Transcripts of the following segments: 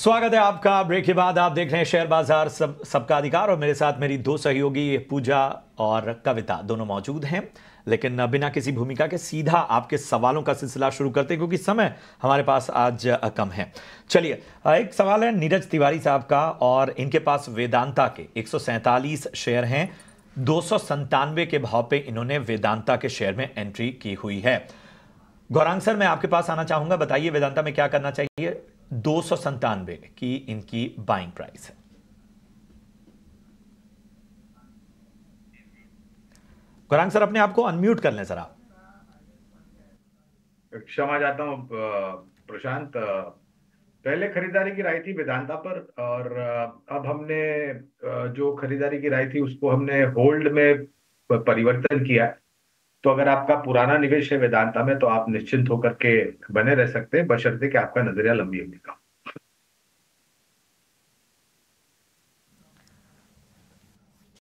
स्वागत है आपका। ब्रेक के बाद आप देख रहे हैं शेयर बाजार सबका अधिकार और मेरे साथ मेरी दो सहयोगी पूजा और कविता दोनों मौजूद हैं। लेकिन बिना किसी भूमिका के सीधा आपके सवालों का सिलसिला शुरू करते हैं क्योंकि समय हमारे पास आज कम है। चलिए, एक सवाल है नीरज तिवारी साहब का और इनके पास वेदांता के 147 शेयर हैं। 297 के भाव पे इन्होंने वेदांता के शेयर में एंट्री की हुई है। गौरांग सर, मैं आपके पास आना चाहूंगा, बताइए वेदांता में क्या करना चाहिए। 297 की इनकी बाइंग प्राइस है। गौरांग सर, अपने आप को अनम्यूट कर लें सर आप। क्षमा चाहता हूँ प्रशांत। पहले खरीदारी की राय थी वेदांता पर और अब हमने जो खरीदारी की राय थी उसको हमने होल्ड में परिवर्तन किया है। तो अगर आपका पुराना निवेश है वेदांता में तो आप निश्चिंत होकर के बने रह सकते हैं, बशर्ते कि आपका नजरिया लंबी अवधि का।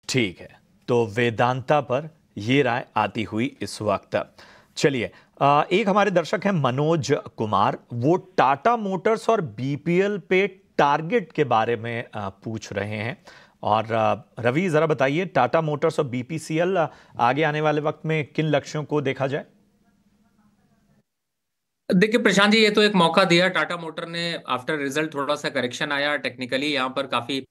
ठीक है, तो वेदांता पर यह राय आती हुई इस वक्त। चलिए, एक हमारे दर्शक हैं मनोज कुमार, वो टाटा मोटर्स और बीपीएल पे टारगेट के बारे में पूछ रहे हैं। और रवि, जरा बताइए टाटा मोटर्स और बीपीसीएल आगे आने वाले वक्त में किन लक्ष्यों को देखा जाए। देखिए प्रशांत जी, ये तो एक मौका दिया टाटा मोटर ने। आफ्टर रिजल्ट थोड़ा सा करेक्शन आया टेक्निकली, यहाँ पर काफी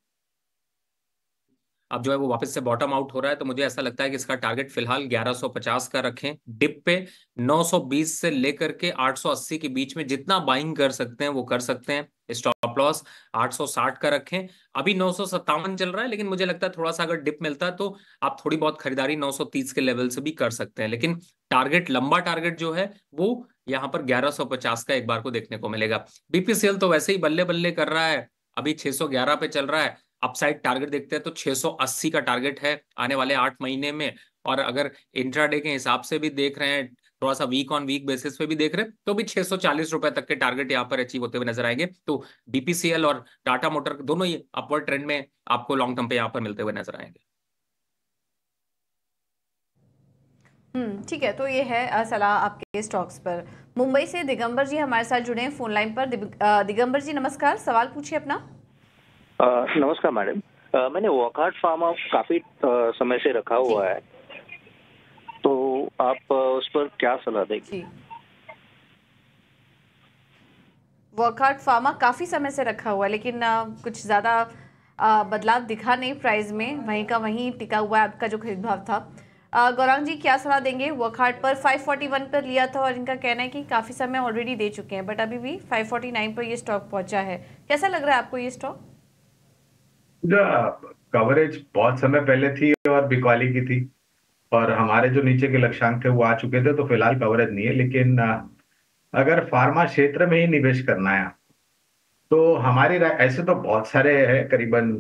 अब जो है वो वापस से बॉटम आउट हो रहा है। तो मुझे ऐसा लगता है कि इसका टारगेट फिलहाल 1150 का रखें। डिप पे 920 से लेकर के 880 के बीच में जितना बाइंग कर सकते हैं वो कर सकते हैं। स्टॉप लॉस 860 का रखें। अभी 957 चल रहा है, लेकिन मुझे लगता है थोड़ा सा अगर डिप मिलता है तो आप थोड़ी बहुत खरीदारी 930 के लेवल से भी कर सकते हैं। लेकिन टारगेट, लंबा टारगेट जो है वो यहाँ पर 1150 का एक बार को देखने को मिलेगा। बीपीसीएल तो वैसे ही बल्ले बल्ले कर रहा है, अभी 611 पे चल रहा है। अपसाइड टारगेट देखते हैं तो 680 का टारगेट है आने वाले 8 महीने में। और अगर इंट्राडे के हिसाब से भी देख रहे हैं, थोड़ा सा वीक ऑन वीक बेसिस पे भी देख रहे हैं, तो भी 640 रुपए तक के टारगेट यहाँ पर अचीव होते हुए नजर आएंगे। तो बीपीसीएल और टाटा मोटर दोनों ही अपवर्ड ट्रेंड में आपको लॉन्ग टर्म पे यहाँ पर मिलते हुए नजर आएंगे। ठीक है, तो ये है सलाह आपके स्टॉक्स पर। मुंबई से दिगंबर जी हमारे साथ जुड़े हैं फोन लाइन पर। दिगंबर जी नमस्कार, सवाल पूछिए अपना। नमस्कार मैडम, मैंने वॉकहार्ट फार्मा काफी समय से रखा हुआ है, तो आप उस पर क्या सलाह देंगे? वॉकहार्ट फार्मा काफी समय से रखा हुआ है, लेकिन कुछ ज्यादा बदलाव दिखा नहीं प्राइस में, वहीं का वहीं टिका हुआ है आपका जो खरीद भाव था। गौरांग जी क्या सलाह देंगे? वॉकहार्ट पर 541 पर लिया था और इनका कहना है कि काफी समय ऑलरेडी दे चुके हैं, बट अभी भी 549 पर ये स्टॉक पहुंचा है। कैसा लग रहा है आपको ये स्टॉक? कवरेज बहुत समय पहले थी और बिकवाली की थी और हमारे जो नीचे के लक्ष्यांक थे वो आ चुके थे, तो फिलहाल कवरेज नहीं है। लेकिन अगर फार्मा क्षेत्र में ही निवेश करना है तो हमारी ऐसे तो बहुत सारे हैं, करीबन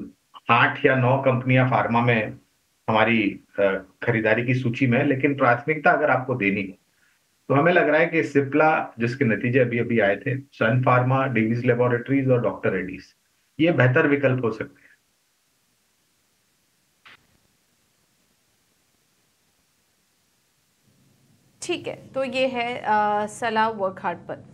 8 या 9 कंपनियां फार्मा में हमारी खरीदारी की सूची में है। लेकिन प्राथमिकता अगर आपको देनी हो तो हमें लग रहा है कि सिप्ला, जिसके नतीजे अभी अभी आए थे, सन फार्मा, डिवीज लेबोरेटरीज और डॉक्टर रेड्डीज, ये बेहतर विकल्प हो सकते हैं। ठीक है, तो ये है सलाह वॉकहार्ट पर।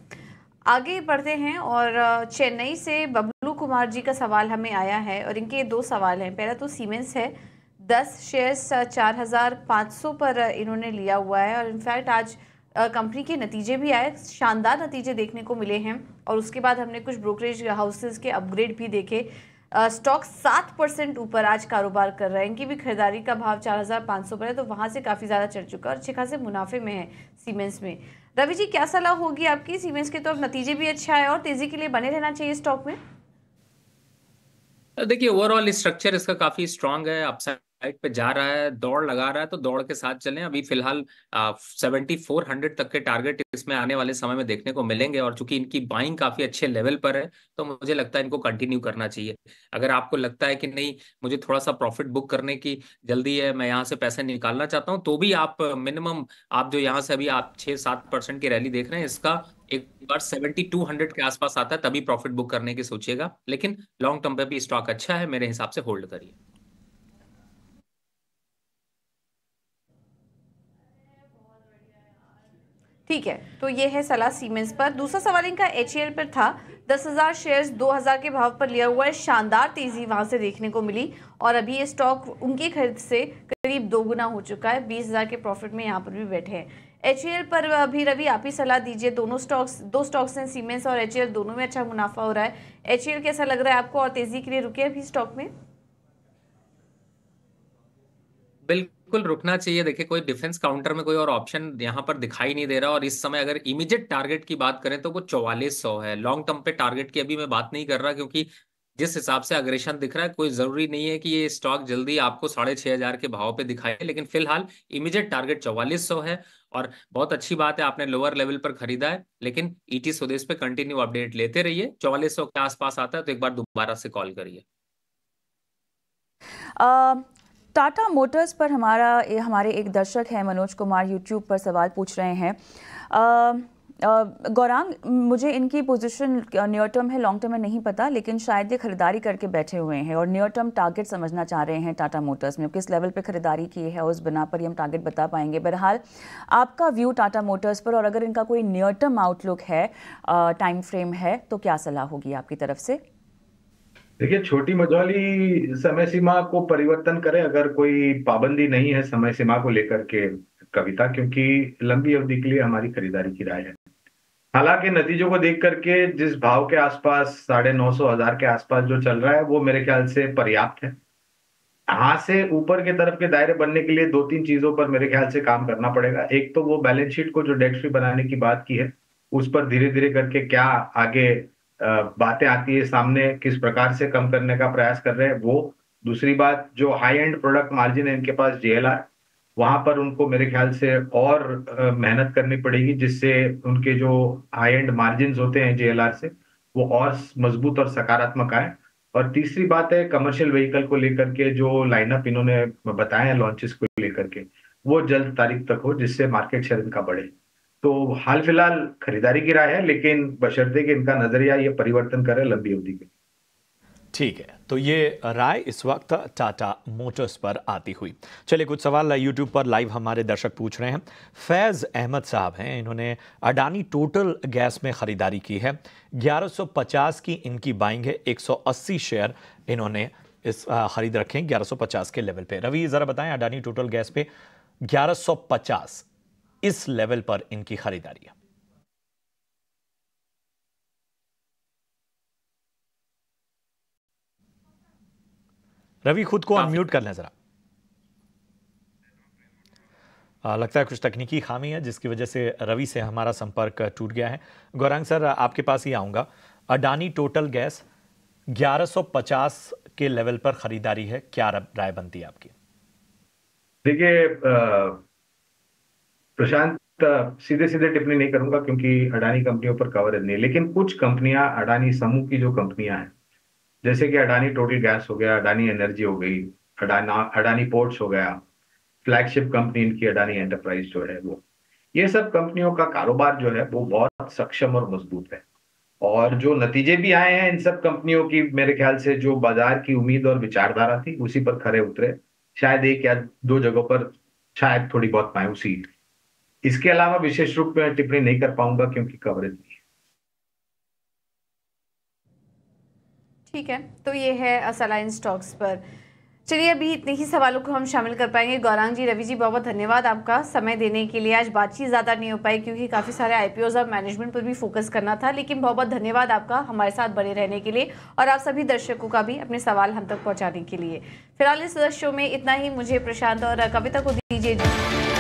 आगे बढ़ते हैं और चेन्नई से बबलू कुमार जी का सवाल हमें आया है और इनके 2 सवाल हैं। पहला तो सीमेंस है, 10 शेयर्स 4500 पर इन्होंने लिया हुआ है और इनफैक्ट आज कंपनी के नतीजे भी आए, शानदार नतीजे देखने को मिले हैं। और उसके बाद हमने कुछ ब्रोकरेज हाउसेस के अपग्रेड भी देखे। स्टॉक 7% ऊपर आज कारोबार कर रहा है। इनकी भी खरीदारी का भाव 4500 पर है, तो वहां से काफ़ी ज़्यादा चढ़ चुका है और अच्छे खासे मुनाफे में है सीमेंस में। रवि जी क्या सलाह होगी आपकी? सीमेंस के तो अब नतीजे भी अच्छा है और तेजी के लिए बने रहना चाहिए स्टॉक में। देखिए ओवरऑल स्ट्रक्चर इसका काफी स्ट्रांग है, अपसाइड पे जा रहा है, दौड़ लगा रहा है, तो दौड़ के साथ चलें। अभी फिलहाल 7400 तक के टारगेट इसमें आने वाले समय में देखने को मिलेंगे। और चूंकि इनकी बाइंग काफी अच्छे लेवल पर है तो मुझे लगता है इनको कंटिन्यू करना चाहिए। अगर आपको लगता है कि नहीं, मुझे थोड़ा सा प्रॉफिट बुक करने की जल्दी है, मैं यहाँ से पैसे निकालना चाहता हूँ, तो भी आप मिनिमम, आप जो यहाँ से अभी आप 6-7% की रैली देख रहे हैं, इसका एक बार 7200 के आसपास आता है तभी प्रॉफिट बुक करने की सोचिएगा। लेकिन लॉन्ग टर्म पे भी स्टॉक अच्छा है, मेरे हिसाब से होल्ड करिए। ठीक है, तो ये है सलाह सीमेंस पर। दूसरा सवाल इनका HAL पर था। 10,000 शेयर्स 2,000 के भाव पर लिया हुआ है, शानदार तेजी वहां से देखने को मिली और अभी ये स्टॉक उनकी खरीद से करीब 2 गुना हो चुका है। 20,000 के प्रॉफिट में यहाँ पर भी बैठे हैं। HAL पर अभी रवि आप ही सलाह दीजिए। दो स्टॉक्स हैं, सीमेंस और HAL, दोनों में अच्छा मुनाफा हो रहा है। HAL कैसा लग रहा है आपको और तेजी के लिए रुके अभी स्टॉक में? बिल्कुल रुकना चाहिए। देखिए, कोई डिफेंस काउंटर में कोई और ऑप्शन यहाँ पर दिखाई नहीं दे रहा और इस समय अगर इमीडिएट टारगेट की बात करें तो वो 4400 है। लॉन्ग टर्म पे टारगेट की अभी मैं बात नहीं कर रहा, क्योंकि जिस हिसाब से अग्रेशन दिख रहा है कोई जरूरी नहीं है कि ये स्टॉक जल्दी आपको 6,500 के भाव पे दिखाए, लेकिन फिलहाल इमीडिएट टारगेट 4400 है। और बहुत अच्छी बात है आपने लोअर लेवल पर खरीदा है, लेकिन ET स्वदेश पे कंटिन्यू अपडेट लेते रहिए। 4400 के आसपास आता है तो एक बार दोबारा से कॉल करिए। टाटा मोटर्स पर हमारे एक दर्शक हैं मनोज कुमार, यूट्यूब पर सवाल पूछ रहे हैं। गौरांग, मुझे इनकी पोजीशन नियर टर्म है लॉन्ग टर्म में नहीं पता, लेकिन शायद ये खरीदारी करके बैठे हुए हैं और नियर टर्म टारगेट समझना चाह रहे हैं टाटा मोटर्स में। किस लेवल पे खरीदारी की है उस बिना पर ही हम टारगेट बता पाएंगे। बहरहाल आपका व्यू टाटा मोटर्स पर, और अगर इनका कोई नियर टर्म आउटलुक है, टाइम फ्रेम है, तो क्या सलाह होगी आपकी तरफ से? देखिए, छोटी मझौली समय सीमा को परिवर्तन करे अगर कोई पाबंदी नहीं है समय सीमा को लेकर के कविता, क्योंकि लंबी अवधि के लिए हमारी खरीदारी की राय है। हालांकि नतीजों को देख करके जिस भाव के आसपास 950,000 के आसपास जो चल रहा है वो मेरे ख्याल से पर्याप्त है। यहाँ से ऊपर के तरफ के दायरे बनने के लिए 2-3 चीजों पर मेरे ख्याल से काम करना पड़ेगा। एक तो वो बैलेंस शीट को जो डेट फ्री बनाने की बात की है उस पर धीरे धीरे करके क्या आगे बातें आती है सामने, किस प्रकार से कम करने का प्रयास कर रहे हैं वो। दूसरी बात, जो हाई एंड प्रोडक्ट मार्जिन है इनके पास JLR, वहां पर उनको मेरे ख्याल से और मेहनत करनी पड़ेगी, जिससे उनके जो हाई एंड मार्जिन होते हैं JLR से वो और मजबूत और सकारात्मक आए। और तीसरी बात है कमर्शियल व्हीकल को लेकर के जो लाइनअप इन्होंने बताए हैं लॉन्चेस को लेकर के, वो जल्द तारीख तक हो जिससे मार्केट शेयर इनका बढ़े। तो हाल फिलहाल खरीदारी की राय है, लेकिन बशर्ते कि इनका नजरिया ये परिवर्तन करे लंबी अवधि के। ठीक है, तो ये राय इस वक्त टाटा मोटर्स पर आती हुई। चलिए, कुछ सवाल यूट्यूब पर लाइव हमारे दर्शक पूछ रहे हैं। फैज अहमद साहब हैं, इन्होंने अडानी टोटल गैस में खरीदारी की है। 1150 की इनकी बाइंग है। 180 शेयर इन्होंने इस खरीद रखे हैं 1150 के लेवल पे। रवि जरा बताएं, अडानी टोटल गैस पे 1150 इस लेवल पर इनकी खरीदारी है। रवि, खुद को अनम्यूट कर लें जरा। लगता है कुछ तकनीकी खामी है जिसकी वजह से रवि से हमारा संपर्क टूट गया है। गौरांग सर, आपके पास ही आऊंगा। अडानी टोटल गैस 1150 के लेवल पर खरीदारी है, क्या राय बनती है आपकी? देखिए प्रशांत, सीधे सीधे टिप्पणी नहीं करूंगा क्योंकि अडानी कंपनियों पर कवरेज नहीं है, लेकिन कुछ कंपनियां अडानी समूह की जो कंपनियां हैं, जैसे कि अडानी टोटल गैस हो गया, अडानी एनर्जी हो गई, अडानी पोर्ट्स हो गया, फ्लैगशिप कंपनी इनकी अडानी एंटरप्राइज जो है वो, ये सब कंपनियों का कारोबार जो है वो बहुत सक्षम और मजबूत है। और जो नतीजे भी आए हैं इन सब कंपनियों की, मेरे ख्याल से जो बाजार की उम्मीद और विचारधारा थी उसी पर खरे उतरे। शायद 1 या 2 जगहों पर शायद थोड़ी बहुत मायूसी। इसके अलावा विशेष रूप में टिप्पणी नहीं कर पाऊंगा क्योंकि कवरेज नहीं है। ठीक है, तो ये है सलाइन स्टॉक्स पर। चलिए, अभी इतने ही सवालों को हम शामिल कर पाएंगे। गौरांग जी, रवि जी, बहुत बहुत धन्यवाद आपका समय देने के लिए। आज बातचीत ज़्यादा नहीं हो पाई क्योंकि काफ़ी सारे IPOs और मैनेजमेंट पर भी फोकस करना था, लेकिन बहुत बहुत धन्यवाद आपका हमारे साथ बने रहने के लिए और आप सभी दर्शकों का भी अपने सवाल हम तक पहुँचाने के लिए। फिलहाल इस शो में इतना ही। मुझे, प्रशांत और कविता को दीजिए।